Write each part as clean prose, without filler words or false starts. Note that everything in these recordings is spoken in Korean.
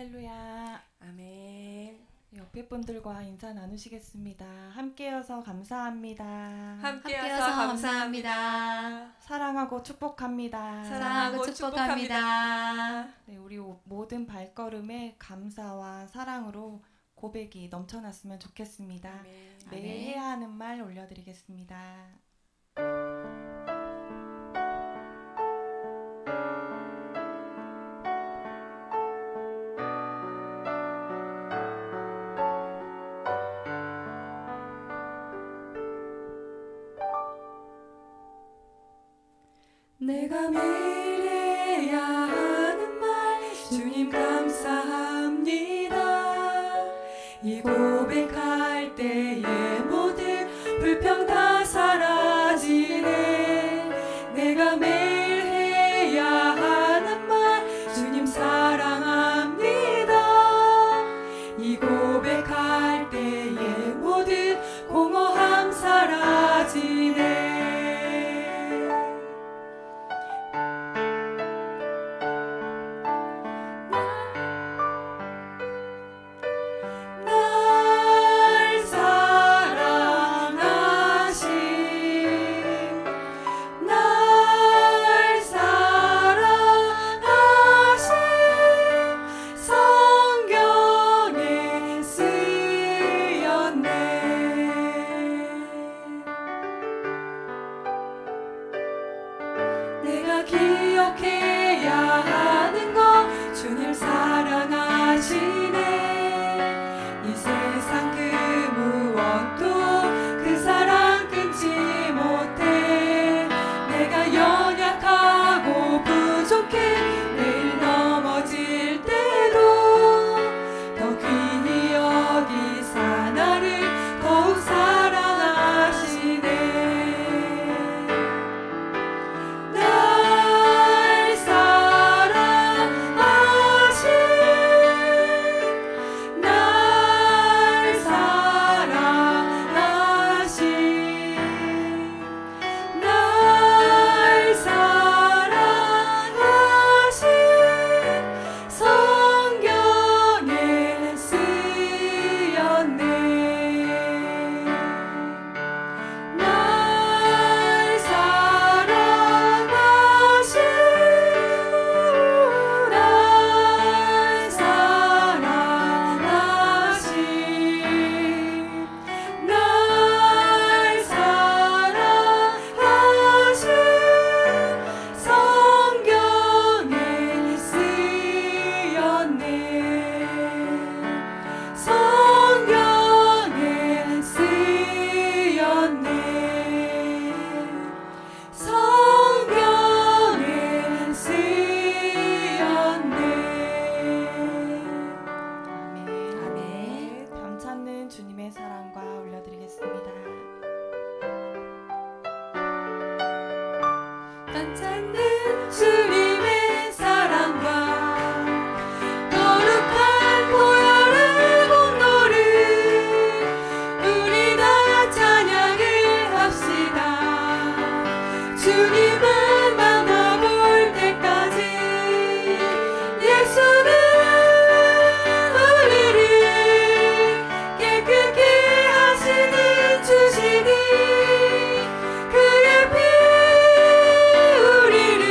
할렐루야. 아멘. 옆에 분들과 인사 나누시겠습니다. 함께여서 감사합니다. 함께여서 감사합니다. 사랑하고 축복합니다. 사랑하고 축복합니다. 네, 우리 모든 발걸음에 감사와 사랑으로 고백이 넘쳐났으면 좋겠습니다. 아멘. 매일 해야 하는 말 올려드리겠습니다. 내가 매일 해야 하는 말 주님 감사합니다. 이 고백할 때의 모든 불평 다 사라지네. 내가 매일 해야 하는 말 주님 사랑합니다. 이 고백할 때의 모든 공허함 사라지네. 내가 기억해야 하는 거 주님 사랑하시네. 이 세상 그 무엇도 그 사랑 끊지 못해. 내가 연약하고 부족해 매일 넘어질 때도 더 귀히 여기사 나를 더욱 사랑하시네. 주님의 사랑과 올려드리겠습니다. 반짝는 주님의 사랑과 거룩한 보혈의 공로를 우리 다 찬양을 합시다. 주님을 만나볼 때까지 예수는 주시니 그의 피 우리를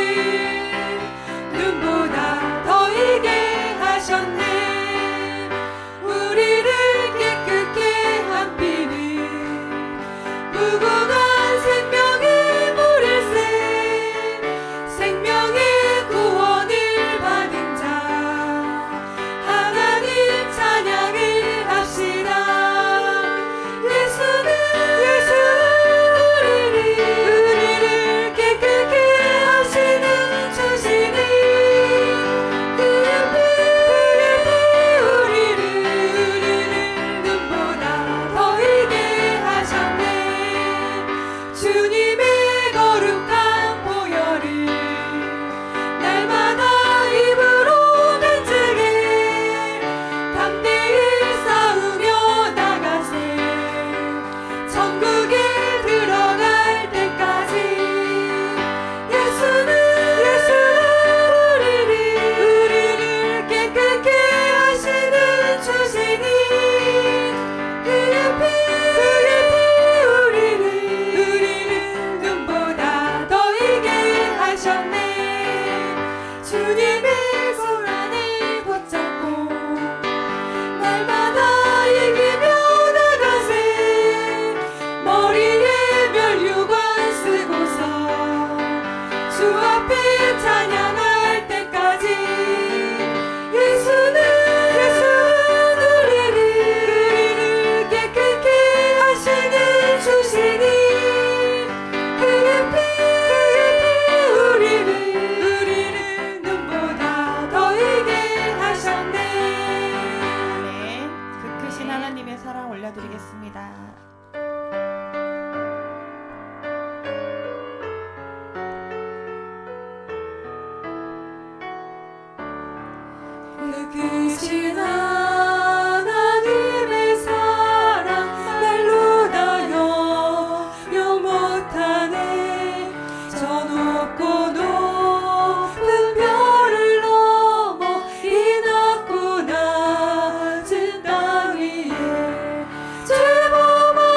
사랑 올려드리겠습니다. 크신 하나님의 사랑 말로 다 영영 못하네. 저 높고 높은 별을 넘어 이 낮고 낮은 땅 위에 주 보마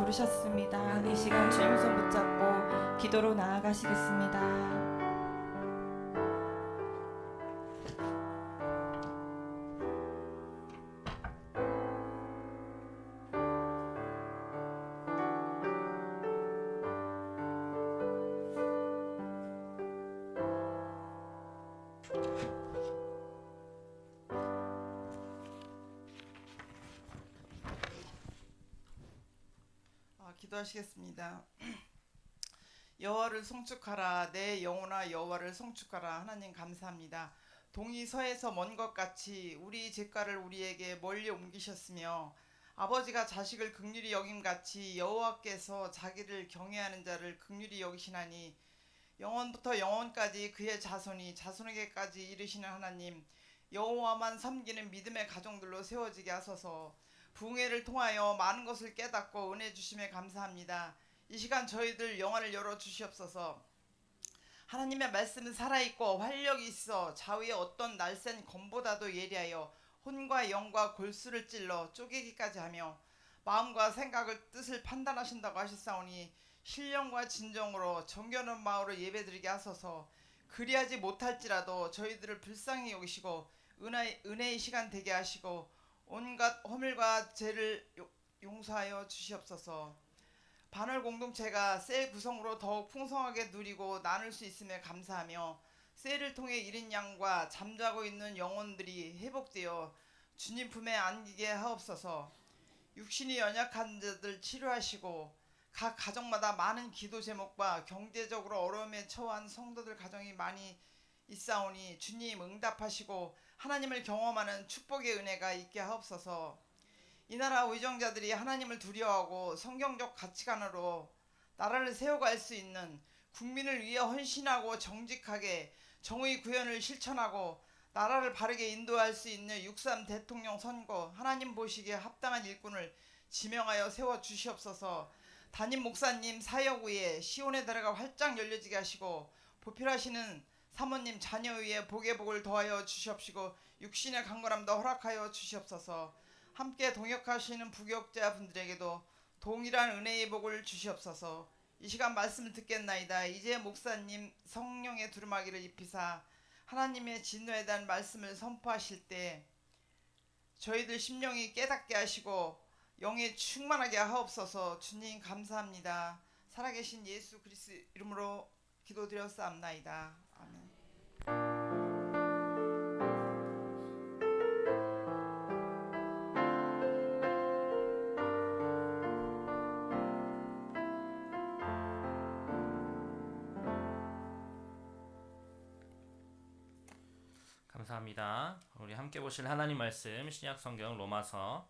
부르셨습니다. 이 시간 주님 손 붙잡고 기도로 나아가시겠습니다. 기도하시겠습니다. 여호와를 송축하라. 내 영혼아 여호와를 송축하라. 하나님 감사합니다. 동이 서에서 먼 것 같이 우리 죄가를 우리에게 멀리 옮기셨으며 아버지가 자식을 긍휼히 여김같이 여호와께서 자기를 경외하는 자를 긍휼히 여기시나니 영원부터 영원까지 그의 자손이 자손에게까지 이르시는 하나님, 여호와만 섬기는 믿음의 가정들로 세워지게 하소서. 부흥회를 통하여 많은 것을 깨닫고 은혜 주심에 감사합니다. 이 시간 저희들 영안을 열어 주시옵소서. 하나님의 말씀은 살아있고 활력이 있어 좌우의 어떤 날쌘 검보다도 예리하여 혼과 영과 골수를 찔러 쪼개기까지 하며 마음과 생각을 뜻을 판단하신다고 하셨사오니 신령과 진정으로 정겨운 마음으로 예배드리게 하소서. 그리하지 못할지라도 저희들을 불쌍히 여기시고 은혜의 시간 되게 하시고 온갖 허물과 죄를 용서하여 주시옵소서. 반월 공동체가 셀 구성으로 더욱 풍성하게 누리고 나눌 수 있음에 감사하며 셀을 통해 잃은 양과 잠자고 있는 영혼들이 회복되어 주님 품에 안기게 하옵소서. 육신이 연약한 자들 치료하시고 각 가정마다 많은 기도 제목과 경제적으로 어려움에 처한 성도들 가정이 많이 있사오니 주님 응답하시고 하나님을 경험하는 축복의 은혜가 있게 하옵소서. 이 나라 의정자들이 하나님을 두려워하고 성경적 가치관으로 나라를 세워갈 수 있는, 국민을 위해 헌신하고 정직하게 정의 구현을 실천하고 나라를 바르게 인도할 수 있는 6.3 대통령 선거 하나님 보시기에 합당한 일꾼을 지명하여 세워주시옵소서. 담임 목사님 사역 위에 시온의 다리가 활짝 열려지게 하시고 보필하시는 사모님 자녀 위에 복의 복을 더하여 주시옵시고 육신의 강건함도 허락하여 주시옵소서. 함께 동역하시는 부교육자 분들에게도 동일한 은혜의 복을 주시옵소서. 이 시간 말씀을 듣겠나이다. 이제 목사님 성령의 두루마기를 입히사 하나님의 진노에 대한 말씀을 선포하실 때 저희들 심령이 깨닫게 하시고 영에 충만하게 하옵소서. 주님 감사합니다. 살아계신 예수 그리스도 이름으로 기도드렸사옵나이다. 아멘. 감사합니다. 우리 함께 보실 하나님 말씀 신약성경 로마서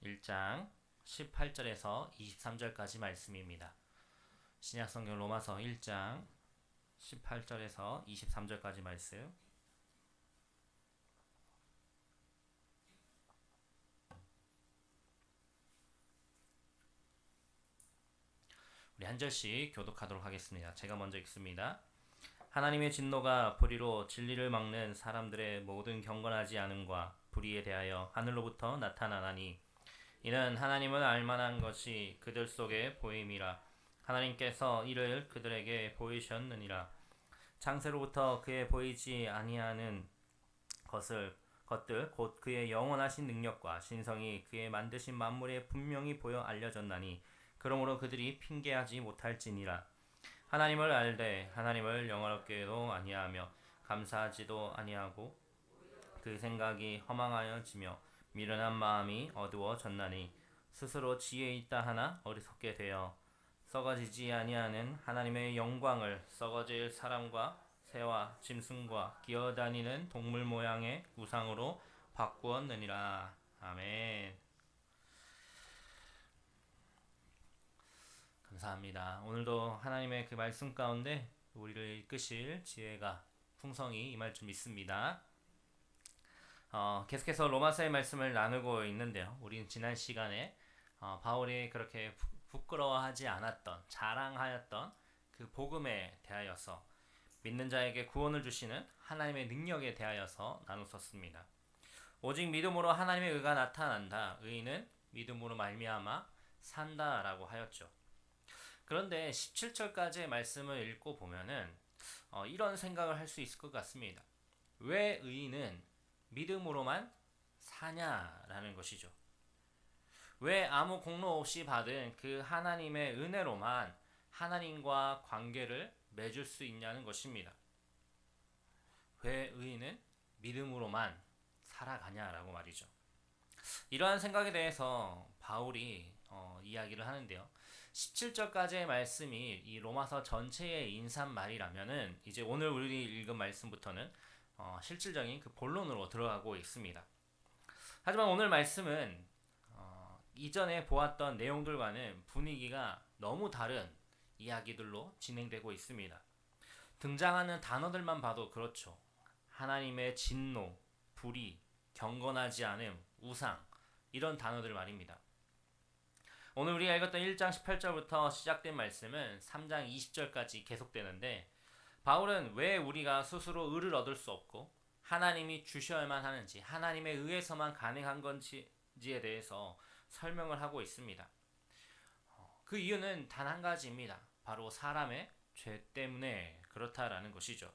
1장 18절에서 23절까지 말씀입니다. 신약성경 로마서 1장 18절에서 23절까지 말씀. 우리 한 절씩 교독하도록 하겠습니다. 제가 먼저 읽습니다. 하나님의 진노가 불의로 진리를 막는 사람들의 모든 경건하지 않음과 불의에 대하여 하늘로부터 나타나나니 이는 하나님을 알만한 것이 그들 속에 보임이라. 하나님께서 이를 그들에게 보이셨느니라. 창세로부터 그의 보이지 아니하는 것들 곧 그의 영원하신 능력과 신성이 그의 만드신 만물에 분명히 보여 알려졌나니 그러므로 그들이 핑계하지 못할지니라. 하나님을 알되 하나님을 영화롭게도 아니하며 감사하지도 아니하고 그 생각이 허망하여지며 미련한 마음이 어두워졌나니 스스로 지혜 있다 하나 어리석게 되어 썩어지지 아니하는 하나님의 영광을 썩어질 사람과 새와 짐승과 기어다니는 동물 모양의 우상으로 바꾸었느니라. 아멘. 감사합니다. 오늘도 하나님의 그 말씀 가운데 우리를 이끄실 지혜가 풍성히 임할 줄 믿습니다. 계속해서 로마서의 말씀을 나누고 있는데요. 우리는 지난 시간에 바울이 그렇게 부끄러워하지 않았던, 자랑하였던 그 복음에 대하여서 믿는 자에게 구원을 주시는 하나님의 능력에 대하여서 나눴었습니다. 오직 믿음으로 하나님의 의가 나타난다. 의인은 믿음으로 말미암아 산다라고 하였죠. 그런데 17절까지의 말씀을 읽고 보면은 이런 생각을 할 수 있을 것 같습니다. 왜 의인은 믿음으로만 사냐라는 것이죠. 왜 아무 공로 없이 받은 그 하나님의 은혜로만 하나님과 관계를 맺을 수 있냐는 것입니다. 왜 의인은 믿음으로만 살아가냐라고 말이죠. 이러한 생각에 대해서 바울이 이야기를 하는데요. 17절까지의 말씀이 이 로마서 전체의 인사말이라면은 이제 오늘 우리 읽은 말씀부터는 실질적인 그 본론으로 들어가고 있습니다. 하지만 오늘 말씀은 이전에 보았던 내용들과는 분위기가 너무 다른 이야기들로 진행되고 있습니다. 등장하는 단어들만 봐도 그렇죠. 하나님의 진노, 불의, 경건하지 않음, 우상, 이런 단어들 말입니다. 오늘 우리가 읽었던 1장 18절부터 시작된 말씀은 3장 20절까지 계속되는데, 바울은 왜 우리가 스스로 의를 얻을 수 없고 하나님이 주셔야만 하는지, 하나님에 의해서만 가능한 건지에 대해서 설명을 하고 있습니다. 그 이유는 단 한 가지입니다. 바로 사람의 죄 때문에 그렇다라는 것이죠.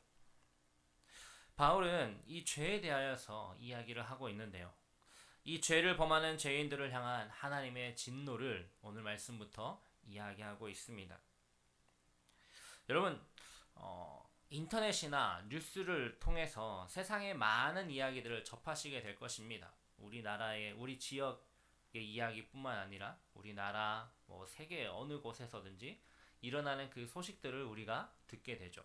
바울은 이 죄에 대하여서 이야기를 하고 있는데요. 이 죄를 범하는 죄인들을 향한 하나님의 진노를 오늘 말씀부터 이야기하고 있습니다. 여러분, 인터넷이나 뉴스를 통해서 세상의 많은 이야기들을 접하시게 될 것입니다. 우리나라의, 우리 지역의 이야기뿐만 아니라 우리나라, 세계 어느 곳에서든지 일어나는 그 소식들을 우리가 듣게 되죠.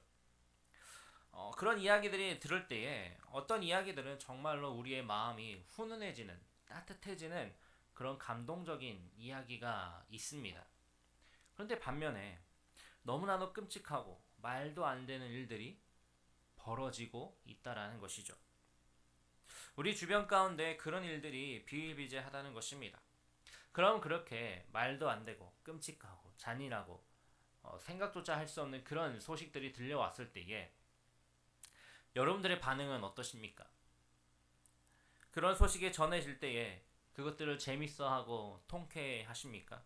그런 이야기들이 들을 때에 어떤 이야기들은 정말로 우리의 마음이 훈훈해지는, 따뜻해지는 그런 감동적인 이야기가 있습니다. 그런데 반면에 너무나도 끔찍하고 말도 안 되는 일들이 벌어지고 있다라는 것이죠. 우리 주변 가운데 그런 일들이 비일비재하다는 것입니다. 그럼 그렇게 말도 안 되고 끔찍하고 잔인하고 생각조차 할 수 없는 그런 소식들이 들려왔을 때에 여러분들의 반응은 어떠십니까? 그런 소식이 전해질 때에 그것들을 재밌어하고 통쾌하십니까?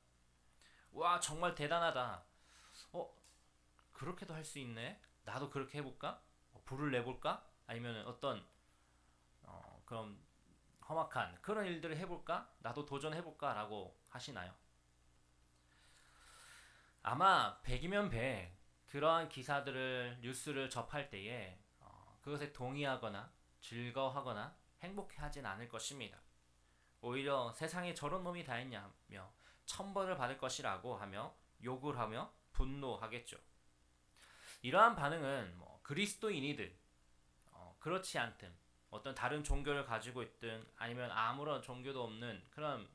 와, 정말 대단하다. 그렇게도 할 수 있네? 나도 그렇게 해볼까? 불을 내볼까? 아니면 어떤 그런 험악한 그런 일들을 해볼까? 나도 도전해볼까? 라고 하시나요? 아마 100이면 100 그러한 기사들을, 뉴스를 접할 때에 그것에 동의하거나 즐거워하거나 행복해하진 않을 것입니다. 오히려 세상에 저런 놈이 다 있냐며 천벌을 받을 것이라고 하며 욕을 하며 분노하겠죠. 이러한 반응은 그리스도인이든 그렇지 않든 어떤 다른 종교를 가지고 있든 아니면 아무런 종교도 없는 그런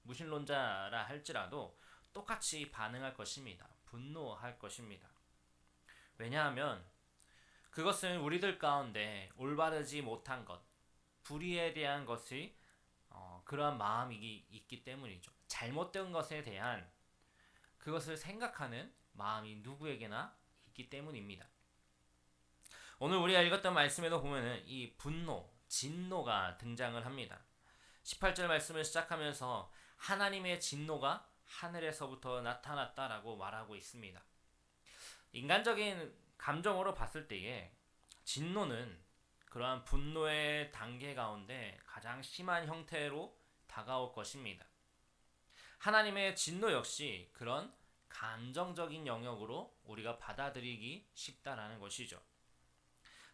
무신론자라 할지라도 똑같이 반응할 것입니다. 분노할 것입니다. 왜냐하면 그것은 우리들 가운데 올바르지 못한 것, 불의에 대한 것이 그러한 마음이 있기 때문이죠. 잘못된 것에 대한 그것을 생각하는 마음이 누구에게나 있기 때문입니다. 오늘 우리가 읽었던 말씀에도 보면은 이 분노, 진노가 등장을 합니다. 18절 말씀을 시작하면서 하나님의 진노가 하늘에서부터 나타났다라고 말하고 있습니다. 인간적인 감정으로 봤을 때에 진노는 그러한 분노의 단계 가운데 가장 심한 형태로 다가올 것입니다. 하나님의 진노 역시 그런 감정적인 영역으로 우리가 받아들이기 쉽다라는 것이죠.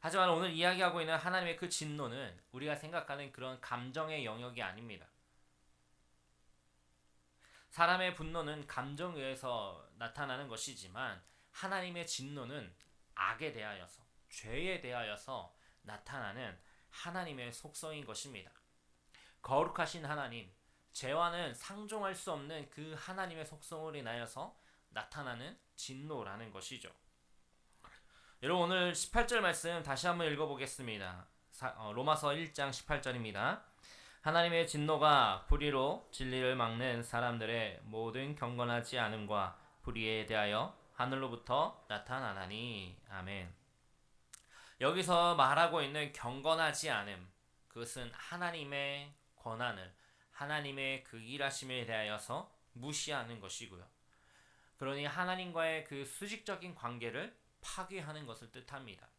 하지만 오늘 이야기하고 있는 하나님의 그 진노는 우리가 생각하는 그런 감정의 영역이 아닙니다. 사람의 분노는 감정에 의해서 나타나는 것이지만 하나님의 진노는 악에 대하여서, 죄에 대하여서 나타나는 하나님의 속성인 것입니다. 거룩하신 하나님, 죄와는 상종할 수 없는 그 하나님의 속성으로 인하여서 나타나는 진노라는 것이죠. 여러분, 오늘 18절 말씀 다시 한번 읽어보겠습니다. 로마서 1장 18절입니다. 하나님의 진노가 불의로 진리를 막는 사람들의 모든 경건하지 않음과 불의에 대하여 하늘로부터 나타나나니. 아멘. 여기서 말하고 있는 경건하지 않음, 그것은 하나님의 권한을, 하나님의 그 일하심에 대하여서 무시하는 것이고요. 그러니 하나님과의 그 수직적인 관계를 파괴하는 것을 뜻합니다.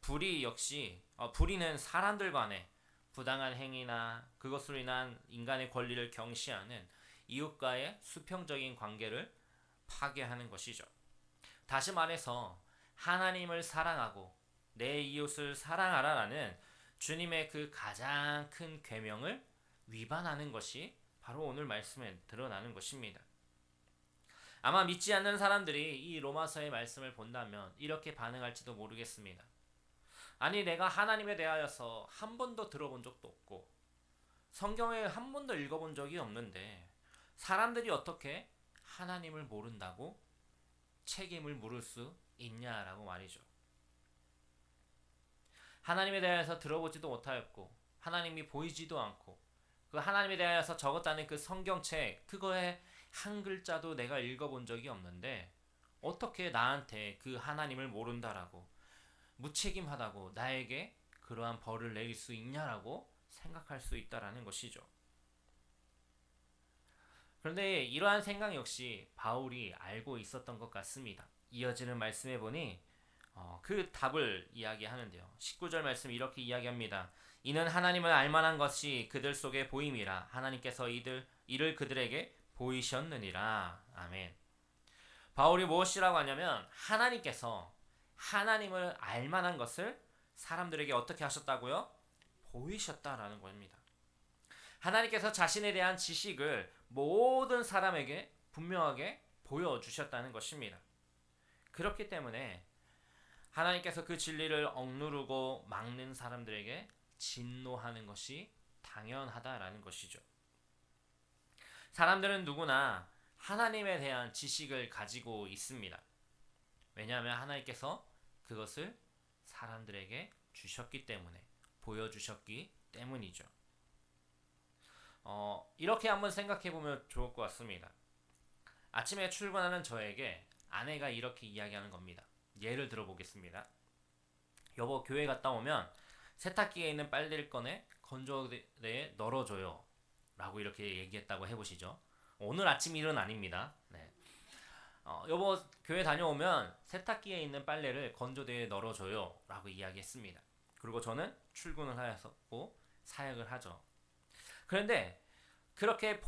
불의는 사람들 간의 부당한 행위나 그것으로 인한 인간의 권리를 경시하는 이웃과의 수평적인 관계를 파괴하는 것이죠. 다시 말해서 하나님을 사랑하고 내 이웃을 사랑하라라는 주님의 그 가장 큰 계명을 위반하는 것이 바로 오늘 말씀에 드러나는 것입니다. 아마 믿지 않는 사람들이 이 로마서의 말씀을 본다면 이렇게 반응할지도 모르겠습니다. 아니, 내가 하나님에 대하여서 한 번도 들어본 적도 없고 성경에 한 번도 읽어본 적이 없는데 사람들이 어떻게 하나님을 모른다고 책임을 물을 수 있냐라고 말이죠. 하나님에 대해서 들어보지도 못하였고 하나님이 보이지도 않고 그 하나님에 대해서 적었다는 그 성경책 그거에 한 글자도 내가 읽어본 적이 없는데 어떻게 나한테 그 하나님을 모른다라고 무책임하다고 나에게 그러한 벌을 내릴 수 있냐라고 생각할 수 있다라는 것이죠. 그런데 이러한 생각 역시 바울이 알고 있었던 것 같습니다. 이어지는 말씀에 보니 그 답을 이야기하는데요. 19절 말씀 이렇게 이야기합니다. 이는 하나님을 알만한 것이 그들 속에 보임이라 하나님께서 이를 그들에게 보이셨느니라. 아멘. 바울이 무엇이라고 하냐면 하나님께서 하나님을 알만한 것을 사람들에게 어떻게 하셨다고요? 보이셨다라는 겁니다. 하나님께서 자신에 대한 지식을 모든 사람에게 분명하게 보여주셨다는 것입니다. 그렇기 때문에 하나님께서 그 진리를 억누르고 막는 사람들에게 진노하는 것이 당연하다라는 것이죠. 사람들은 누구나 하나님에 대한 지식을 가지고 있습니다. 왜냐하면 하나님께서 그것을 사람들에게 주셨기 때문에, 보여주셨기 때문이죠. 이렇게 한번 생각해 보면 좋을 것 같습니다. 아침에 출근하는 저에게 아내가 이렇게 이야기하는 겁니다. 예를 들어 보겠습니다. 여보, 교회 갔다 오면 세탁기에 있는 빨래를 꺼내 건조대에 널어줘요 라고 이렇게 얘기했다고 해보시죠. 오늘 아침 일은 아닙니다. 네. 여보, 교회 다녀오면 세탁기에 있는 빨래를 건조대에 널어줘요 라고 이야기했습니다. 그리고 저는 출근을 하였고 사역을 하죠. 그런데 그렇게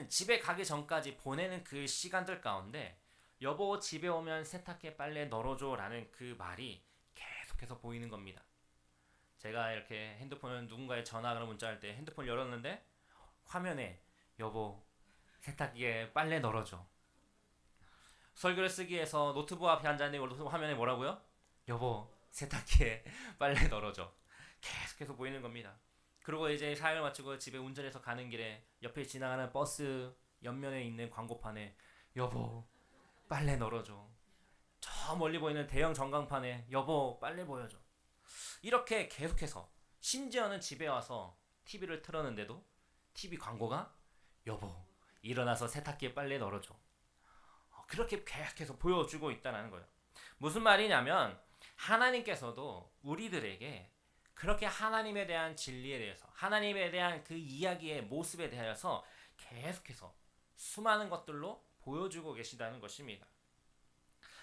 집에 가기 전까지 보내는 그 시간들 가운데 여보, 집에 오면 세탁기에 빨래 널어줘 라는 그 말이 계속해서 보이는 겁니다. 제가 이렇게 핸드폰을 누군가의 전화나 문자할 때 핸드폰을 열었는데 화면에 여보, 세탁기에 빨래 널어줘. 설교를 쓰기 위해서 노트북 앞에 앉아있는 화면에 뭐라고요? 여보, 세탁기에 빨래 널어줘. 계속해서 보이는 겁니다. 그리고 이제 사역을 마치고 집에 운전해서 가는 길에 옆에 지나가는 버스 옆면에 있는 광고판에 여보, 빨래 널어줘. 저 멀리 보이는 대형 전광판에 여보, 빨래 보여줘. 이렇게 계속해서, 심지어는 집에 와서 TV를 틀었는데도 TV 광고가 여보, 일어나서 세탁기에 빨래 널어줘. 그렇게 계속해서 보여주고 있다는 거예요. 무슨 말이냐면 하나님께서도 우리들에게 그렇게 하나님에 대한 진리에 대해서, 하나님에 대한 그 이야기의 모습에 대하여서 계속해서 수많은 것들로 보여주고 계시다는 것입니다.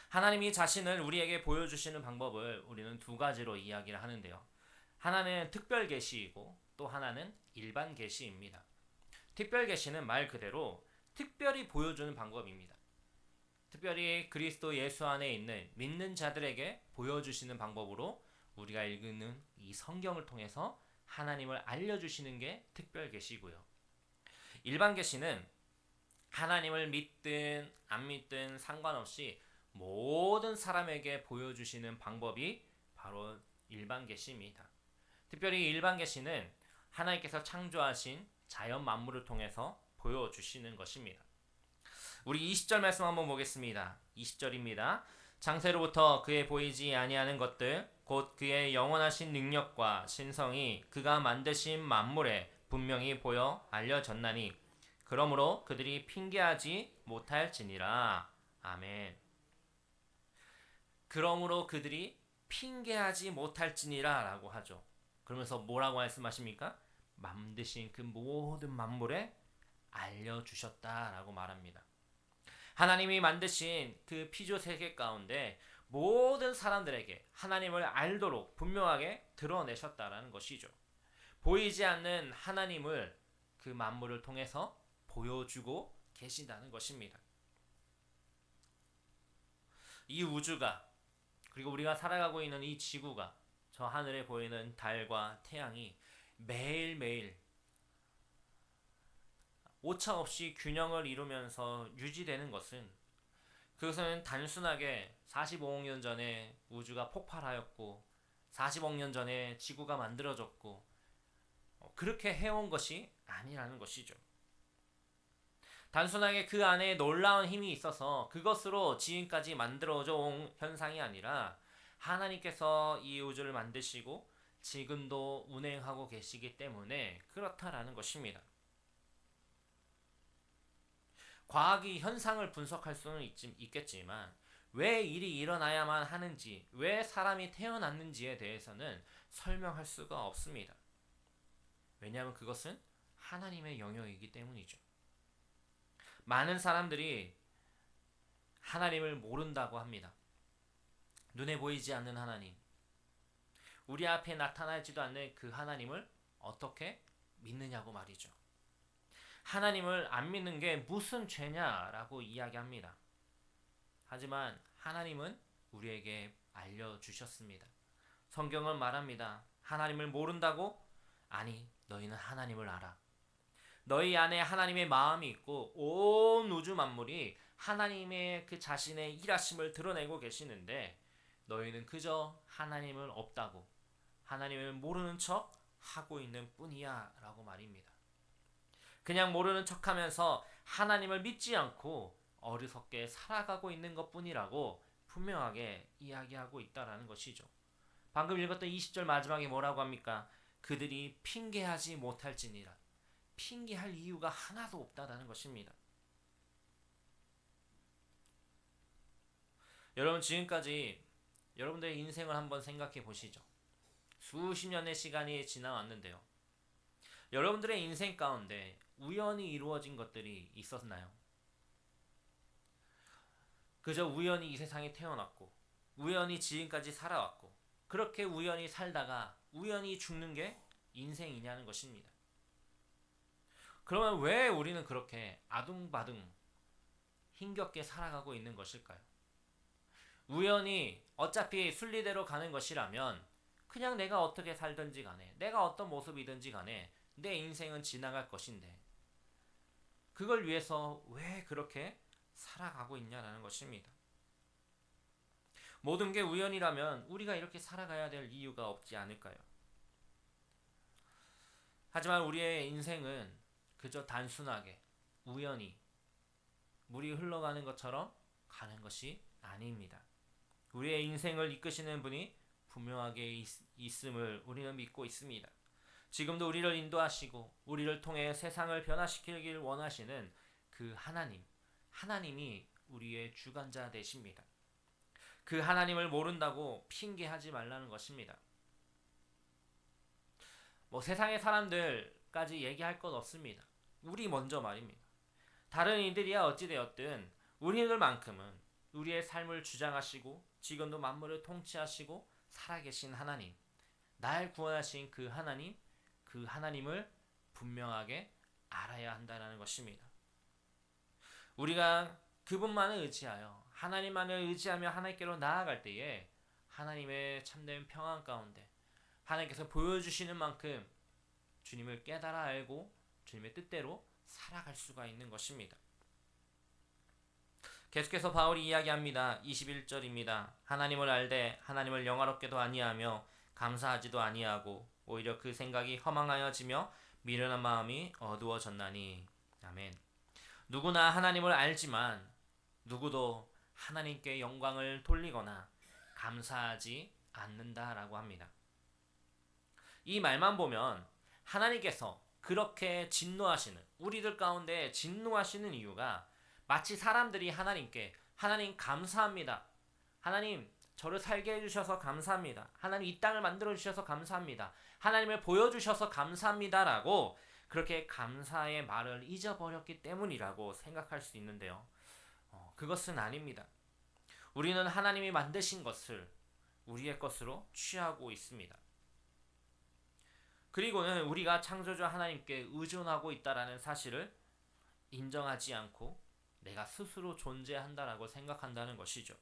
하나님이 자신을 우리에게 보여주시는 방법을 우리는 두 가지로 이야기를 하는데요. 하나는 특별 계시이고 또 하나는 일반 계시입니다. 특별 계시는 말 그대로 특별히 보여주는 방법입니다. 특별히 그리스도 예수 안에 있는 믿는 자들에게 보여주시는 방법으로 우리가 읽는 이 성경을 통해서 하나님을 알려주시는 게 특별 계시고요. 일반 계시는 하나님을 믿든 안 믿든 상관없이 모든 사람에게 보여주시는 방법이 바로 일반 계시입니다. 특별히 일반 계시는 하나님께서 창조하신 자연 만물을 통해서 보여주시는 것입니다. 우리 20절 말씀 한번 보겠습니다. 20절입니다. 창세로부터 그의 보이지 아니하는 것들 곧 그의 영원하신 능력과 신성이 그가 만드신 만물에 분명히 보여 알려졌나니 그러므로 그들이 핑계하지 못할지니라. 아멘. 그러므로 그들이 핑계하지 못할지니라 라고 하죠. 그러면서 뭐라고 말씀하십니까? 만드신 그 모든 만물에 알려주셨다라고 말합니다. 하나님이 만드신 그 피조 세계 가운데 모든 사람들에게 하나님을 알도록 분명하게 드러내셨다라는 것이죠. 보이지 않는 하나님을 그 만물을 통해서 보여주고 계신다는 것입니다. 이 우주가, 그리고 우리가 살아가고 있는 이 지구가, 저 하늘에 보이는 달과 태양이 매일매일 오차없이 균형을 이루면서 유지되는 것은, 그것은 단순하게 45억 년 전에 우주가 폭발하였고 40억 년 전에 지구가 만들어졌고 그렇게 해온 것이 아니라는 것이죠. 단순하게 그 안에 놀라운 힘이 있어서 그것으로 지금까지 만들어져 온 현상이 아니라, 하나님께서 이 우주를 만드시고 지금도 운행하고 계시기 때문에 그렇다라는 것입니다. 과학이 현상을 분석할 수는 있겠지만 왜 일이 일어나야만 하는지, 왜 사람이 태어났는지에 대해서는 설명할 수가 없습니다. 왜냐하면 그것은 하나님의 영역이기 때문이죠. 많은 사람들이 하나님을 모른다고 합니다. 눈에 보이지 않는 하나님, 우리 앞에 나타나지도 않는 그 하나님을 어떻게 믿느냐고 말이죠. 하나님을 안 믿는 게 무슨 죄냐라고 이야기합니다. 하지만 하나님은 우리에게 알려주셨습니다. 성경은 말합니다. 하나님을 모른다고? 아니, 너희는 하나님을 알아. 너희 안에 하나님의 마음이 있고 온 우주 만물이 하나님의 그 자신의 일하심을 드러내고 계시는데, 너희는 그저 하나님을 없다고, 하나님을 모르는 척 하고 있는 뿐이야 라고 말입니다. 그냥 모르는 척하면서 하나님을 믿지 않고 어리석게 살아가고 있는 것뿐이라고 분명하게 이야기하고 있다라는 것이죠. 방금 읽었던 20절 마지막에 뭐라고 합니까? 그들이 핑계하지 못할지니라. 핑계할 이유가 하나도 없다라는 것입니다. 여러분, 지금까지 여러분들의 인생을 한번 생각해 보시죠. 수십 년의 시간이 지나왔는데요. 여러분들의 인생 가운데 우연히 이루어진 것들이 있었나요? 그저 우연히 이 세상에 태어났고 우연히 지금까지 살아왔고, 그렇게 우연히 살다가 우연히 죽는 게 인생이냐는 것입니다. 그러면 왜 우리는 그렇게 아둥바둥 힘겹게 살아가고 있는 것일까요? 우연히 어차피 순리대로 가는 것이라면 그냥 내가 어떻게 살든지 간에, 내가 어떤 모습이든지 간에 내 인생은 지나갈 것인데, 그걸 위해서 왜 그렇게 살아가고 있냐라는 것입니다. 모든 게 우연이라면 우리가 이렇게 살아가야 될 이유가 없지 않을까요? 하지만 우리의 인생은 그저 단순하게 우연히 물이 흘러가는 것처럼 가는 것이 아닙니다. 우리의 인생을 이끄시는 분이 분명하게 있음을 우리는 믿고 있습니다. 지금도 우리를 인도하시고 우리를 통해 세상을 변화시키길 원하시는 그 하나님이 우리의 주관자 되십니다. 그 하나님을 모른다고 핑계하지 말라는 것입니다. 세상의 사람들까지 얘기할 것 없습니다. 우리 먼저 말입니다. 다른 이들이야 어찌되었든 우리들만큼은 우리의 삶을 주장하시고 지금도 만물을 통치하시고 살아계신 하나님, 날 구원하신 그 하나님을 분명하게 알아야 한다는 것입니다. 우리가 그분만을 의지하여, 하나님만을 의지하며 하나님께로 나아갈 때에 하나님의 참된 평안 가운데 하나님께서 보여주시는 만큼 주님을 깨달아 알고 주님의 뜻대로 살아갈 수가 있는 것입니다. 계속해서 바울이 이야기합니다. 21절입니다. 하나님을 알되 하나님을 영화롭게도 아니하며 감사하지도 아니하고 오히려 그 생각이 허망하여지며 미련한 마음이 어두워졌나니. 아멘. 누구나 하나님을 알지만 누구도 하나님께 영광을 돌리거나 감사하지 않는다라고 합니다. 이 말만 보면 하나님께서 그렇게 진노하시는, 우리들 가운데 진노하시는 이유가 마치 사람들이 하나님께, 하나님 감사합니다, 하나님 저를 살게 해주셔서 감사합니다, 하나님 이 땅을 만들어 주셔서 감사합니다, 하나님을 보여주셔서 감사합니다 라고 그렇게 감사의 말을 잊어버렸기 때문이라고 생각할 수 있는데요. 그것은 아닙니다. 우리는 하나님이 만드신 것을 우리의 것으로 취하고 있습니다. 그리고는 우리가 창조주 하나님께 의존하고 있다라는 사실을 인정하지 않고 내가 스스로 존재한다라고 생각한다는 것이죠.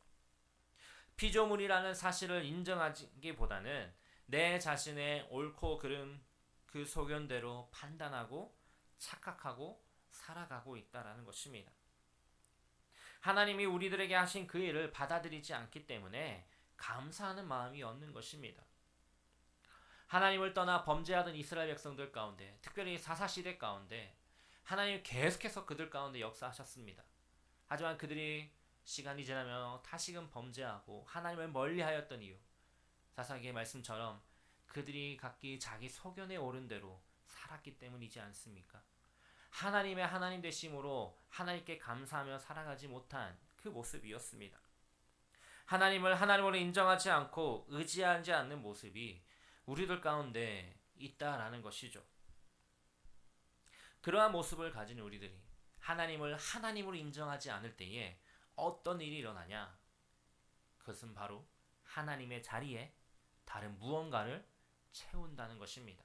피조물이라는 사실을 인정하기보다는 내 자신의 옳고 그름 그 소견대로 판단하고 착각하고 살아가고 있다라는 것입니다. 하나님이 우리들에게 하신 그 일을 받아들이지 않기 때문에 감사하는 마음이 없는 것입니다. 하나님을 떠나 범죄하던 이스라엘 백성들 가운데, 특별히 사사시대 가운데 하나님이 계속해서 그들 가운데 역사하셨습니다. 하지만 그들이 시간이 지나며 다시금 범죄하고 하나님을 멀리하였던 이유, 사사기의 말씀처럼 그들이 각기 자기 소견에 오른 대로 살았기 때문이지 않습니까? 하나님의 하나님 되심으로 하나님께 감사하며 살아가지 못한 그 모습이었습니다. 하나님을 하나님으로 인정하지 않고 의지하지 않는 모습이 우리들 가운데 있다라는 것이죠. 그러한 모습을 가진 우리들이 하나님을 하나님으로 인정하지 않을 때에 어떤 일이 일어나냐? 그것은 바로 하나님의 자리에 다른 무언가를 채운다는 것입니다.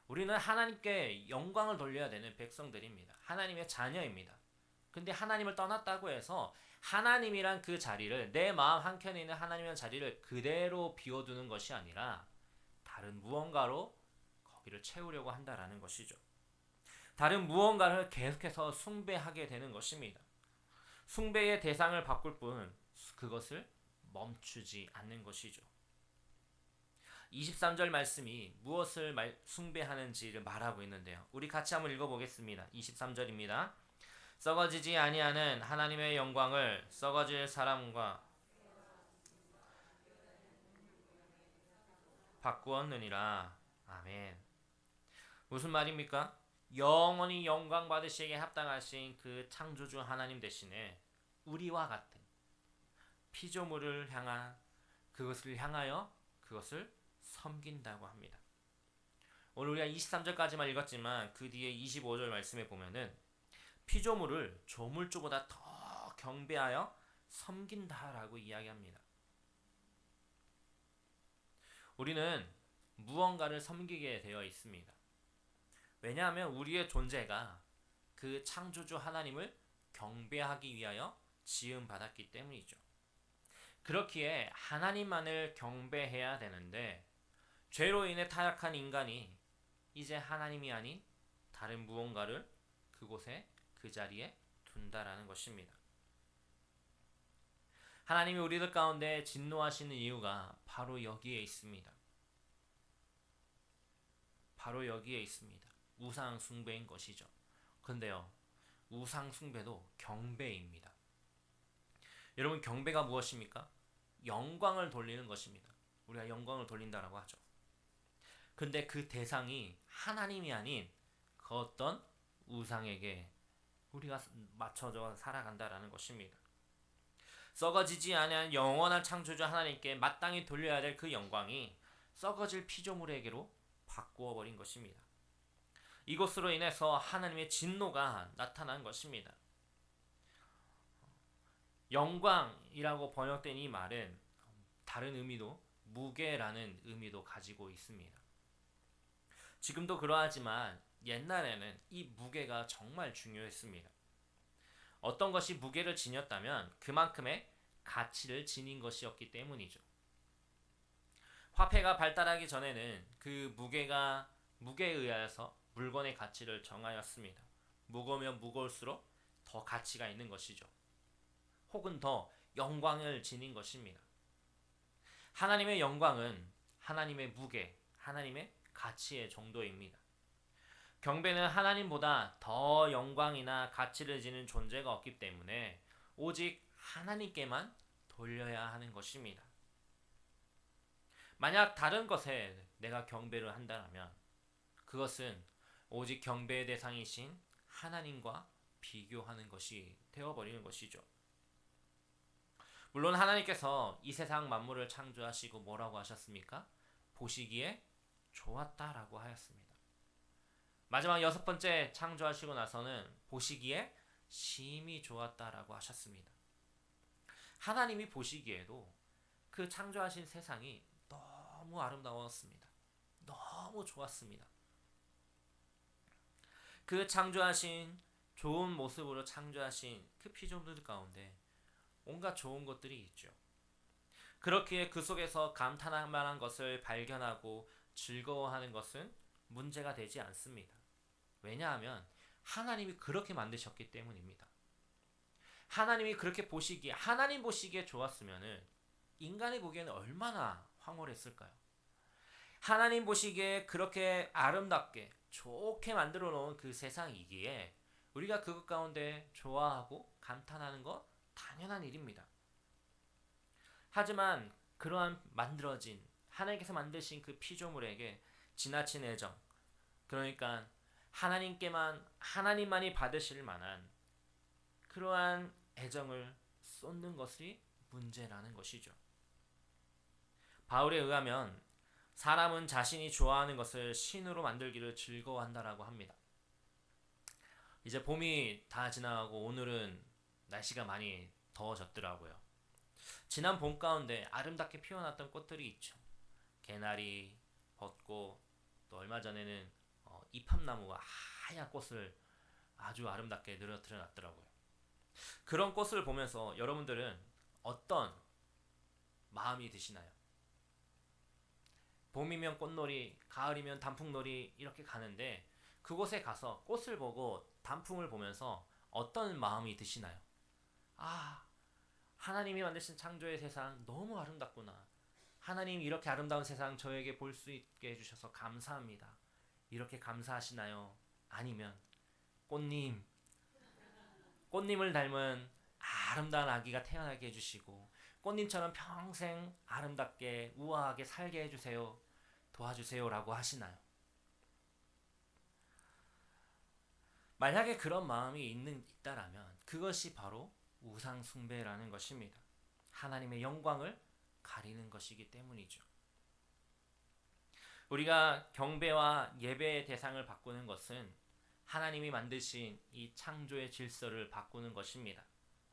우리는 하나님께 영광을 돌려야 되는 백성들입니다. 하나님의 자녀입니다. 근데 하나님을 떠났다고 해서 하나님이란 그 자리를, 내 마음 한켠에 있는 하나님이란 자리를 그대로 비워두는 것이 아니라 다른 무언가로 거기를 채우려고 한다라는 것이죠. 다른 무언가를 계속해서 숭배하게 되는 것입니다. 숭배의 대상을 바꿀 뿐 그것을 멈추지 않는 것이죠. 23절 말씀이 무엇을 숭배하는지를 말하고 있는데요. 우리 같이 한번 읽어보겠습니다. 23절입니다. 썩어지지 아니하는 하나님의 영광을 썩어질 사람과 바꾸었느니라. 아멘. 무슨 말입니까? 영원히 영광 받으시기에 합당하신 그 창조주 하나님 대신에 우리와 같은 피조물을 향한 그것을 향하여 그것을 섬긴다고 합니다. 오늘 우리가 23절까지만 읽었지만 그 뒤에 25절 말씀에 보면은 피조물을 조물주보다 더 경배하여 섬긴다라고 이야기합니다. 우리는 무언가를 섬기게 되어 있습니다. 왜냐하면 우리의 존재가 그 창조주 하나님을 경배하기 위하여 지음받았기 때문이죠. 그렇기에 하나님만을 경배해야 되는데 죄로 인해 타락한 인간이 이제 하나님이 아닌 다른 무언가를 그곳에 그 자리에 둔다라는 것입니다. 하나님이 우리들 가운데 진노하시는 이유가 바로 여기에 있습니다. 바로 여기에 있습니다. 우상 숭배인 것이죠. 근데요, 우상 숭배도 경배입니다. 여러분, 경배가 무엇입니까? 영광을 돌리는 것입니다. 우리가 영광을 돌린다라고 하죠. 근데 그 대상이 하나님이 아닌 그 어떤 우상에게 우리가 맞춰져 살아간다라는 것입니다. 썩어지지 않은 영원한 창조주 하나님께 마땅히 돌려야 될 그 영광이 썩어질 피조물에게로 바꾸어 버린 것입니다. 이것으로 인해서 하나님의 진노가 나타난 것입니다. 영광이라고 번역된 이 말은 다른 의미도 무게라는 의미도 가지고 있습니다. 지금도 그러하지만 옛날에는 이 무게가 정말 중요했습니다. 어떤 것이 무게를 지녔다면 그만큼의 가치를 지닌 것이었기 때문이죠. 화폐가 발달하기 전에는 그 무게에 의하여서 물건의 가치를 정하였습니다. 무거우면 무거울수록 더 가치가 있는 것이죠. 혹은 더 영광을 지닌 것입니다. 하나님의 영광은 하나님의 무게, 하나님의 가치의 정도입니다. 경배는 하나님보다 더 영광이나 가치를 지닌 존재가 없기 때문에 오직 하나님께만 돌려야 하는 것입니다. 만약 다른 것에 내가 경배를 한다면 그것은 오직 경배의 대상이신 하나님과 비교하는 것이 되어버리는 것이죠. 물론 하나님께서 이 세상 만물을 창조하시고 뭐라고 하셨습니까? 보시기에 좋았다라고 하였습니다. 마지막 6번째 창조하시고 나서는 보시기에 심히 좋았다라고 하셨습니다. 하나님이 보시기에도 그 창조하신 세상이 너무 아름다웠습니다. 너무 좋았습니다. 그 창조하신 좋은 모습으로 창조하신 그 피조물 가운데 온갖 좋은 것들이 있죠. 그렇기에 그 속에서 감탄할 만한 것을 발견하고 즐거워하는 것은 문제가 되지 않습니다. 왜냐하면 하나님이 그렇게 만드셨기 때문입니다. 하나님이 그렇게 보시기에, 하나님 보시기에 좋았으면은 인간이 보기에는 얼마나 황홀했을까요? 하나님 보시기에 그렇게 아름답게 좋게 만들어 놓은 그 세상이기에 우리가 그것 가운데 좋아하고 감탄하는 것 당연한 일입니다. 하지만 그러한 만들어진 하나님께서 만드신 그 피조물에게 지나친 애정, 그러니까 하나님만이 받으실 만한 그러한 애정을 쏟는 것이 문제라는 것이죠. 바울에 의하면 사람은 자신이 좋아하는 것을 신으로 만들기를 즐거워한다라고 합니다. 이제 봄이 다 지나가고 오늘은 날씨가 많이 더워졌더라고요. 지난 봄 가운데 아름답게 피어났던 꽃들이 있죠. 개나리, 벚꽃, 또 얼마 전에는 이팝나무가 하얀 꽃을 아주 아름답게 늘어뜨려 놨더라고요. 그런 꽃을 보면서 여러분들은 어떤 마음이 드시나요? 봄이면 꽃놀이, 가을이면 단풍놀이 이렇게 가는데 그곳에 가서 꽃을 보고 단풍을 보면서 어떤 마음이 드시나요? 아, 하나님이 만드신 창조의 세상 너무 아름답구나. 하나님 이렇게 아름다운 세상 저에게 볼 수 있게 해주셔서 감사합니다. 이렇게 감사하시나요? 아니면 꽃님을 닮은 아름다운 아기가 태어나게 해주시고 꽃님처럼 평생 아름답게 우아하게 살게 해주세요. 도와주세요 라고 하시나요? 만약에 그런 마음이 있다라면 그것이 바로 우상 숭배라는 것입니다. 하나님의 영광을 가리는 것이기 때문이죠. 우리가 경배와 예배의 대상을 바꾸는 것은 하나님이 만드신 이 창조의 질서를 바꾸는 것입니다.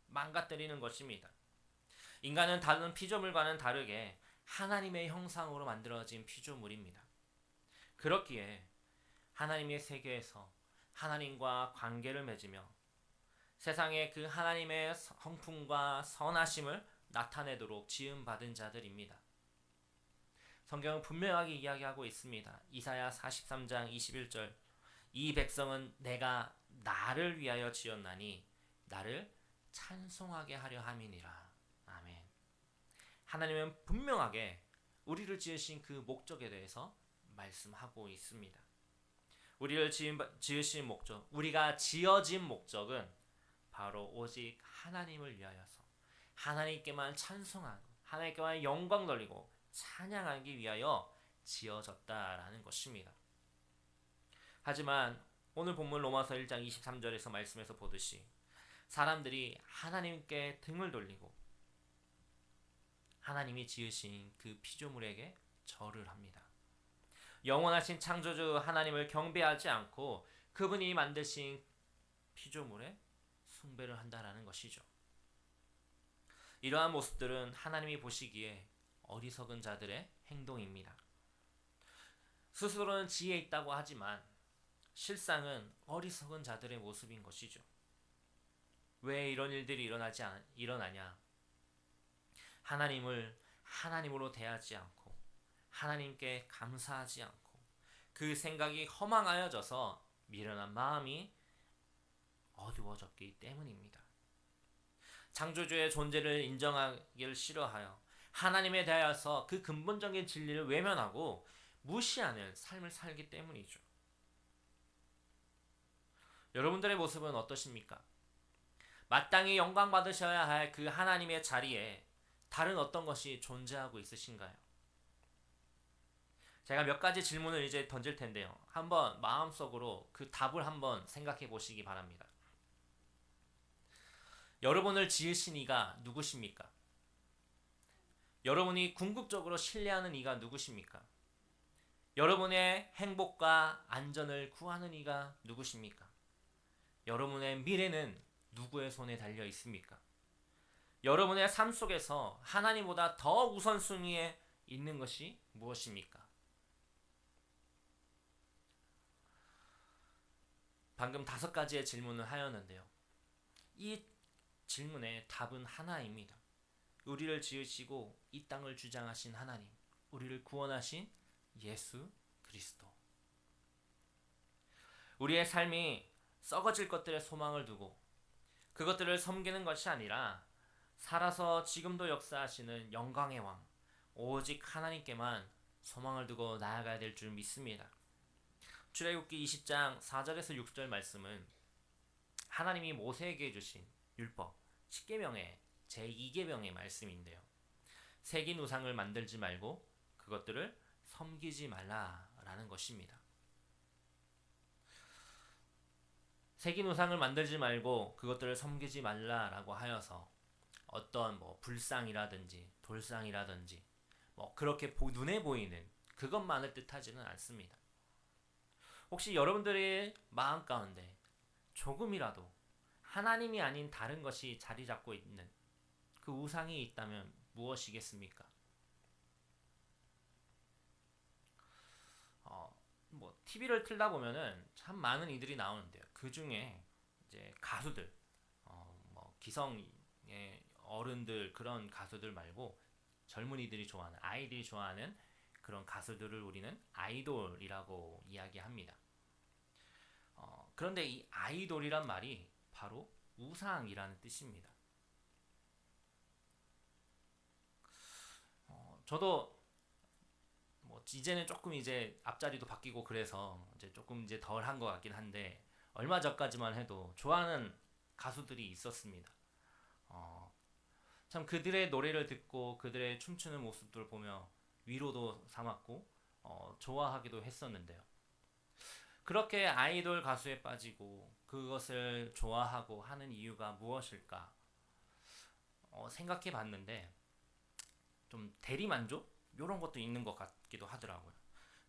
망가뜨리는 것입니다. 인간은 다른 피조물과는 다르게 하나님의 형상으로 만들어진 피조물입니다. 그렇기에 하나님의 세계에서 하나님과 관계를 맺으며 세상에 그 하나님의 성품과 선하심을 나타내도록 지음받은 자들입니다. 성경은 분명하게 이야기하고 있습니다. 이사야 43장 21절 이 백성은 내가 나를 위하여 지었나니 나를 찬송하게 하려 함이니라. 아멘. 하나님은 분명하게 우리를 지으신 그 목적에 대해서 말씀하고 있습니다. 우리를 지으신 목적, 우리가 지어진 목적은 바로 오직 하나님을 위하여서 하나님께만 찬송하고 하나님께만 영광 돌리고 찬양하기 위하여 지어졌다라는 것입니다. 하지만 오늘 본문 로마서 1장 23절에서 말씀에서 보듯이 사람들이 하나님께 등을 돌리고 하나님이 지으신 그 피조물에게 절을 합니다. 영원하신 창조주 하나님을 경배하지 않고 그분이 만드신 피조물에 숭배를 한다라는 것이죠. 이러한 모습들은 하나님이 보시기에 어리석은 자들의 행동입니다. 스스로는 지혜 있다고 하지만 실상은 어리석은 자들의 모습인 것이죠. 왜 이런 일들이 일어나냐? 하나님을 하나님으로 대하지 않고 하나님께 감사하지 않고 그 생각이 허망하여져서 미련한 마음이 어두워졌기 때문입니다. 창조주의 존재를 인정하기를 싫어하여 하나님에 대하여서 그 근본적인 진리를 외면하고 무시하는 삶을 살기 때문이죠. 여러분들의 모습은 어떠십니까? 마땅히 영광 받으셔야 할 그 하나님의 자리에 다른 어떤 것이 존재하고 있으신가요? 제가 몇 가지 질문을 이제 던질 텐데요. 한번 마음속으로 그 답을 한번 생각해 보시기 바랍니다. 여러분을 지으신 이가 누구십니까? 여러분이 궁극적으로 신뢰하는 이가 누구십니까? 여러분의 행복과 안전을 구하는 이가 누구십니까? 여러분의 미래는 누구의 손에 달려 있습니까? 여러분의 삶 속에서 하나님보다 더 우선순위에 있는 것이 무엇입니까? 방금 5가지의 질문을 하였는데요. 이 질문의 답은 하나입니다. 우리를 지으시고 이 땅을 주장하신 하나님, 우리를 구원하신 예수 그리스도. 우리의 삶이 썩어질 것들의 소망을 두고 그것들을 섬기는 것이 아니라 살아서 지금도 역사하시는 영광의 왕, 오직 하나님께만 소망을 두고 나아가야 될 줄 믿습니다. 출애굽기 20장 4절에서 6절 말씀은 하나님이 모세에게 주신 율법 10계명의 제2계명의 말씀인데요. 새긴 우상을 만들지 말고 그것들을 섬기지 말라라는 것입니다. 새긴 우상을 만들지 말고 그것들을 섬기지 말라라고 하여서 어떤 불상이라든지 돌상이라든지 그렇게 눈에 보이는 그것만을 뜻하지는 않습니다. 혹시 여러분들의 마음 가운데 조금이라도 하나님이 아닌 다른 것이 자리 잡고 있는 그 우상이 있다면 무엇이겠습니까? TV를 틀다 보면은 참 많은 이들이 나오는데요. 그 중에 이제 가수들, 기성의 어른들 그런 가수들 말고 젊은이들이 좋아하는 아이들이 좋아하는 그런 가수들을 우리는 아이돌이라고 이야기합니다. 그런데 이 아이돌이란 말이 바로 우상이라는 뜻입니다. 저도 이제는 조금 이제 앞자리도 바뀌고 그래서 이제 조금 이제 덜 한 것 같긴 한데 얼마 전까지만 해도 좋아하는 가수들이 있었습니다. 참 그들의 노래를 듣고 그들의 춤추는 모습들을 보며 위로도 삼았고 좋아하기도 했었는데요. 그렇게 아이돌 가수에 빠지고 그것을 좋아하고 하는 이유가 무엇일까 생각해 봤는데 좀 대리만족? 이런 것도 있는 것 같기도 하더라고요.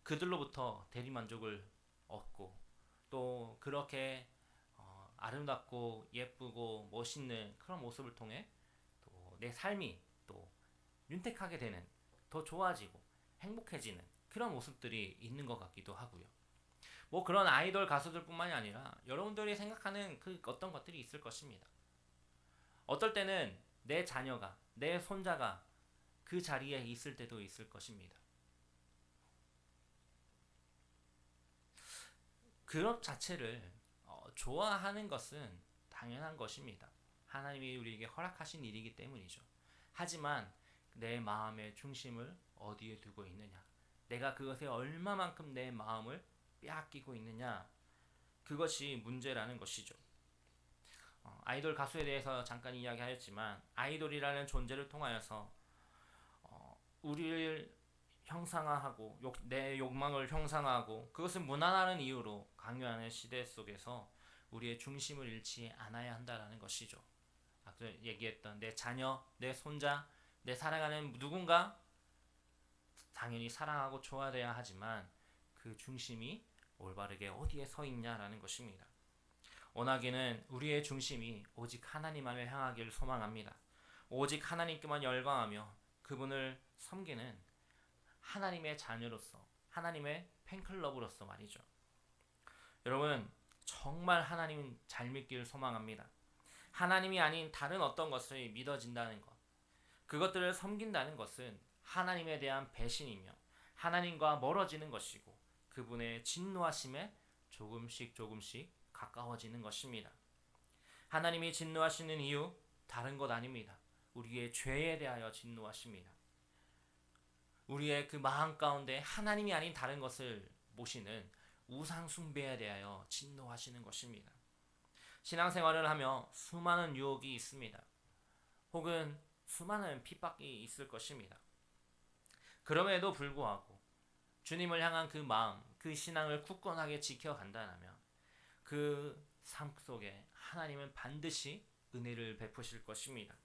그들로부터 대리만족을 얻고 또 그렇게 아름답고 예쁘고 멋있는 그런 모습을 통해 또 내 삶이 또 윤택하게 되는, 더 좋아지고 행복해지는 그런 모습들이 있는 것 같기도 하고요. 그런 아이돌 가수들뿐만이 아니라 여러분들이 생각하는 그 어떤 것들이 있을 것입니다. 어떨 때는 내 자녀가, 내 손자가 그 자리에 있을 때도 있을 것입니다. 그것 자체를 좋아하는 것은 당연한 것입니다. 하나님이 우리에게 허락하신 일이기 때문이죠. 하지만 내 마음의 중심을 어디에 두고 있느냐, 내가 그것에 얼마만큼 내 마음을 빼앗기고 있느냐, 그것이 문제라는 것이죠. 아이돌 가수에 대해서 잠깐 이야기하였지만 아이돌이라는 존재를 통하여서 우리를 형상화하고 내 욕망을 형상화하고 그것을 무난하는 이유로 강요하는 시대 속에서 우리의 중심을 잃지 않아야 한다는 것이죠. 아까 얘기했던 내 자녀, 내 손자, 내 사랑하는 누군가 당연히 사랑하고 좋아해야 하지만 그 중심이 올바르게 어디에 서 있냐라는 것입니다. 원하기는 우리의 중심이 오직 하나님만을 향하기를 소망합니다. 오직 하나님께만 열광하며 그분을 섬기는 하나님의 자녀로서, 하나님의 팬클럽으로서 말이죠. 여러분, 정말 하나님 잘 믿기를 소망합니다. 하나님이 아닌 다른 어떤 것을 믿어진다는 것, 그것들을 섬긴다는 것은 하나님에 대한 배신이며 하나님과 멀어지는 것이고 그분의 진노하심에 조금씩 가까워지는 것입니다. 하나님이 진노하시는 이유 다른 것 아닙니다. 우리의 죄에 대하여 진노하십니다. 우리의 그 마음 가운데 하나님이 아닌 다른 것을 모시는 우상 숭배에 대하여 진노하시는 것입니다. 신앙생활을 하며 수많은 유혹이 있습니다. 혹은 수많은 핍박이 있을 것입니다. 그럼에도 불구하고 주님을 향한 그 마음, 그 신앙을 굳건하게 지켜간다면 그 삶 속에 하나님은 반드시 은혜를 베푸실 것입니다.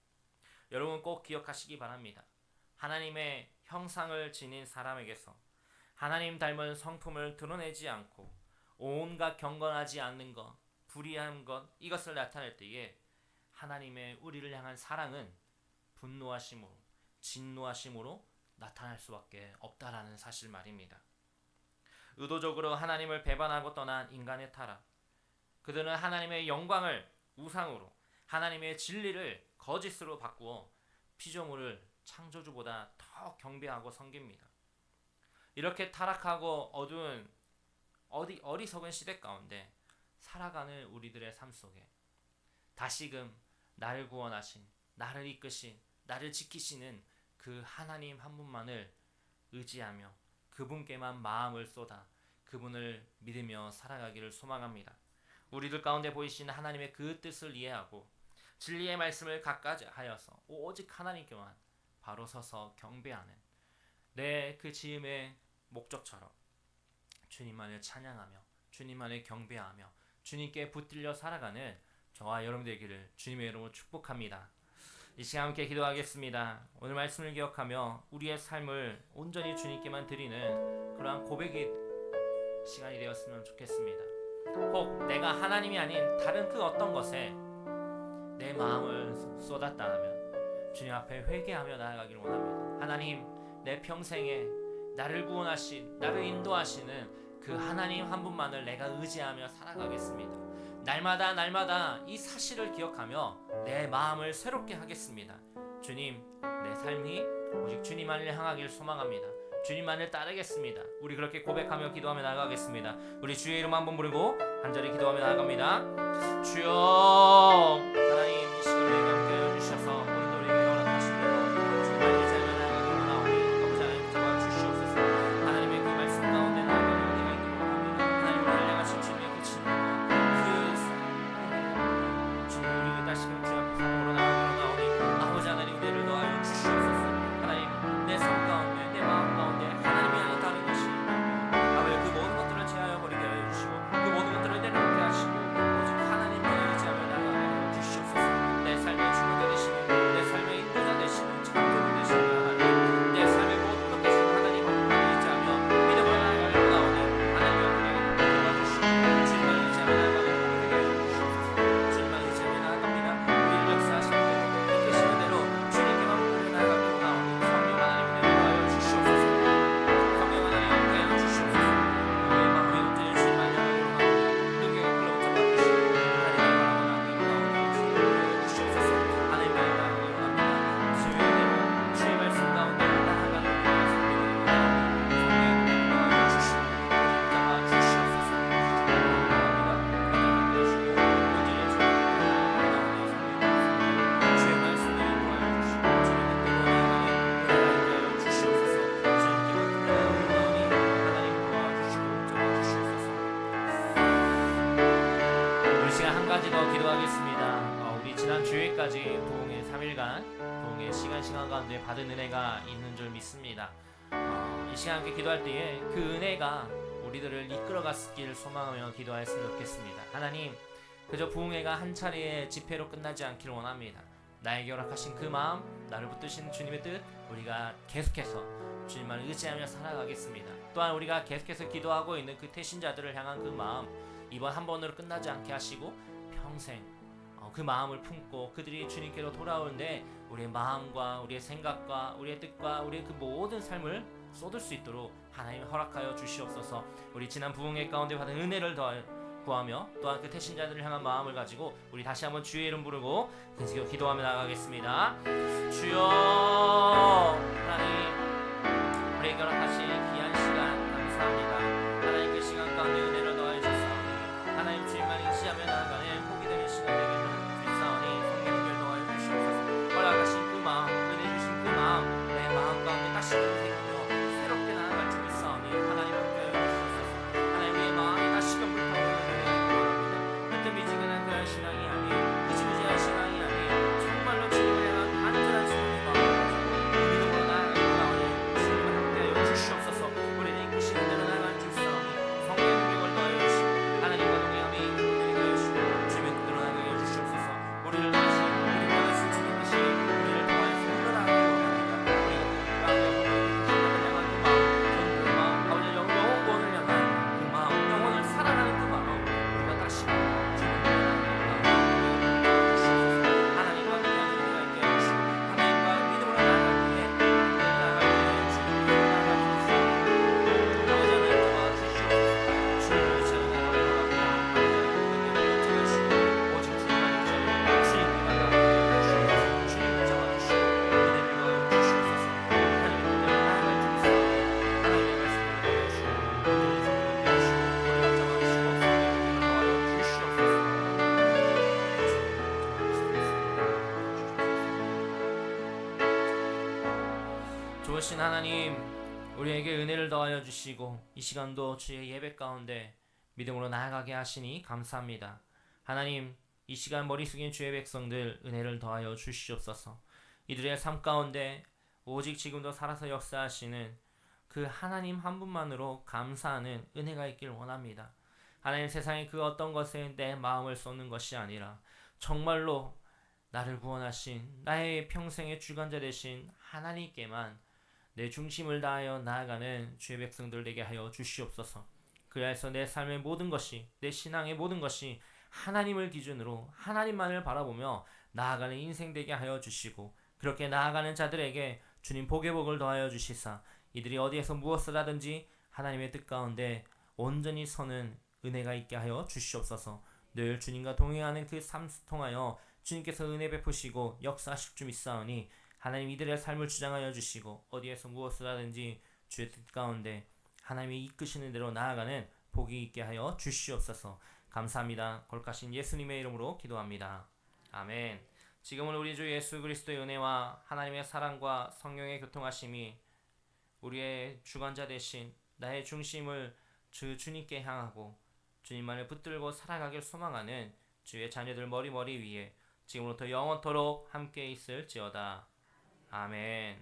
여러분 꼭 기억하시기 바랍니다. 하나님의 형상을 지닌 사람에게서, 하나님 닮은 성품을 드러내지 않고 온갖 경건하지 않는 것, 불의한 것 이것을 나타낼 때에 하나님의 우리를 향한 사랑은 분노하심으로 진노하심으로 나타날 수밖에 없다라는 사실 말입니다. 의도적으로 하나님을 배반하고 떠난 인간의 타락, 그들은 하나님의 영광을 우상으로 하나님의 진리를 거짓으로 바꾸어 피조물을 창조주보다 더 경배하고 섬깁니다. 이렇게 타락하고 어두운 어리석은 시대 가운데 살아가는 우리들의 삶 속에 다시금 나를 구원하신, 나를 이끄신, 나를 지키시는 그 하나님 한 분만을 의지하며 그분께만 마음을 쏟아 그분을 믿으며 살아가기를 소망합니다. 우리들 가운데 보이시는 하나님의 그 뜻을 이해하고 진리의 말씀을 가까이하여서 오직 하나님께만 바로 서서 경배하는 내 그 지음의 목적처럼 주님만을 찬양하며 주님만을 경배하며 주님께 붙들려 살아가는 저와 여러분 되기를 주님의 이름으로 축복합니다. 이 시간 함께 기도하겠습니다. 오늘 말씀을 기억하며 우리의 삶을 온전히 주님께만 드리는 그러한 고백의 시간이 되었으면 좋겠습니다. 혹 내가 하나님이 아닌 다른 그 어떤 것에 내 마음을 쏟았다 하면 주님 앞에 회개하며 나아가기를 원합니다. 하나님, 내 평생에 나를 구원하신, 나를 인도하시는 그 하나님 한 분만을 내가 의지하며 살아가겠습니다. 날마다 이 사실을 기억하며 내 마음을 새롭게 하겠습니다. 주님, 내 삶이 오직 주님만을 향하길 소망합니다. 주님만을 따르겠습니다. 우리 그렇게 고백하며 기도하며 나아가겠습니다. 우리 주의 이름 한번 부르고 간절히 기도하며 나아갑니다. 주여, 하나님 이 시간 우리에게 함께 해주셔서 오늘도 우리에게 허락하신 대로 주님만을 의지하며 나아가기를 원하오니 아버지 하나님 도와 주시옵소서. 하나님의 그 말씀 가운데 나아가기를 우리가 있기를 원합니다. 하나님 우리를 향하신 주님의 그 진노 주님 우리 다시금 주 앞에 사랑으로 나아가기를 원하오니 아버지 하나님 은혜를 더하여 주시옵소서. 하나님 내 삶 가운데 내 마음 가운데 하나님이 아닌 다른 것이 아버지 그 모든 것들을 제하여 버리게 하여 주시고 그 모든 것들을 내려놓게 하시고 오직 하나님만을 의지하며 나아가게 하여 주시옵소서. 내 삶의 주가 되시는 내 삶의 인도자 되시는 창조주 되시는 하나님, 내 삶의 모든 것 되시는 하나님 한 분만을 의지하며 믿음으로 나아가기를 원하오니 하나님의 은혜를 도와주시고 주님만 의지하며 나아가기를 하여 주시옵소서. 주님만 의지하며 나아갑니다. 우리를 역사하시는 대로 이끄시는 대로 주님께만 붙들려 나아가기를 원하오니 성령 하나님 은혜를 더하여 주시옵소서. 성령 하나님 함께하여 주시옵소서. 우리의 마음에 온전히 주님만 향하기를 원하오니 능력의 불로 붙잡아주시고 하나님의 바라보나 하기를 원하오니 주님을 위하여 주시옵소서. 하나님 나의 나아가기를 원합니다. 주의 은혜로 주의 말씀 가운데 나아가는 우리의 성령을 원하오니 성령의 은혜를 더하여 주시고 붙잡아 주시옵소서. 하나님 되시고 온전히 주님께 나아가는 주의 말씀을 더하여 주시고 주님의 뜻대로 나아가는 은혜가 있게 하여 주시옵소서. 주님께 붙들려 나아오니 하나님 도와주시고 붙잡아주시옵소서. 우리 시간 한 가지 더 기도하겠습니다. 우리 지난 주일까지 부흥의 3일간 부흥의 시간 가운데 받은 은혜가 있는 줄 믿습니다. 이 시간 함께 기도할 때에 그 은혜가 우리들을 이끌어갔기를 소망하며 기도하였으면 좋겠습니다. 하나님, 그저 부흥회가 한 차례의 집회로 끝나지 않기를 원합니다. 나에게 허락하신 그 마음, 나를 붙드신 주님의 뜻, 우리가 계속해서 주님만 의지하며 살아가겠습니다. 또한 우리가 계속해서 기도하고 있는 그 태신자들을 향한 그 마음, 이번 한 번으로 끝나지 않게 하시고 평생 그 마음을 품고 그들이 주님께로 돌아오는데 우리의 마음과 우리의 생각과 우리의 뜻과 우리의 그 모든 삶을 쏟을 수 있도록 하나님 허락하여 주시옵소서. 우리 지난 부흥회 가운데 받은 은혜를 더 구하며 또한 그 태신자들을 향한 마음을 가지고 우리 다시 한번 주의 이름 부르고 계속 기도하며 나가겠습니다. 주여, 하나님 우리에게 허락하신 귀한 시간 감사합니다. 하나님 그 시간 가운데 은혜를 더하여 주시옵소서. 하나님 주님만 의지하며 나아가는 복이 되는 시간 되게 주시옵소서. 성령을 더하여 주시옵소서. 허락하신 그 마음, 은혜 주신 그 마음, 내 마음 가운데 다시 새기며 새롭게 나아갈 줄 믿사오니 하나님 함께하여 주시옵소서. 하나님 우리의 마음이 다시금 불타오르는 은혜를 구합니다. 뜨뜻미지근한 그런 신앙이 아닌 무지무지한 신앙이 아닌 정말로 주님을 향한 간절한 신앙의 마음을 가지고 믿음으로 나아가기 원하오니 주님을 함께하여 주시옵소서. 좋으신 하나님, 우리에게 은혜를 더하여 주시고 이 시간도 주의 예배 가운데 믿음으로 나아가게 하시니 감사합니다. 하나님, 이 시간 머리 숙인 주의 백성들 은혜를 더하여 주시옵소서. 이들의 삶 가운데 오직 지금도 살아서 역사하시는 그 하나님 한 분만으로 감사하는 은혜가 있길 원합니다. 하나님, 세상의 그 어떤 것에 내 마음을 쏟는 것이 아니라 정말로 나를 구원하신 나의 평생의 주관자 되신 하나님께만 내 중심을 다하여 나아가는 주의 백성들 되게 하여 주시옵소서. 그래서 내 삶의 모든 것이, 내 신앙의 모든 것이 하나님을 기준으로 하나님만을 바라보며 나아가는 인생 되게 하여 주시고, 그렇게 나아가는 자들에게 주님 복의 복을 더하여 주시사 이들이 어디에서 무엇을 하든지 하나님의 뜻 가운데 온전히 서는 은혜가 있게 하여 주시옵소서. 늘 주님과 동행하는 그 삶 통하여 주님께서 은혜 베푸시고 역사하실 줄 믿사오니 하나님 이들의 삶을 주장하여 주시고 어디에서 무엇을 하든지 주의 뜻 가운데 하나님이 이끄시는 대로 나아가는 복이 있게 하여 주시옵소서. 감사합니다. 거룩하신 예수님의 이름으로 기도합니다. 아멘. 지금은 우리 주 예수 그리스도의 은혜와 하나님의 사랑과 성령의 교통하심이 우리의 주관자 되신 나의 중심을 주님께 향하고 주님만을 붙들고 살아가길 소망하는 주의 자녀들 머리 위에 지금부터 영원토록 함께 있을지어다. 아멘.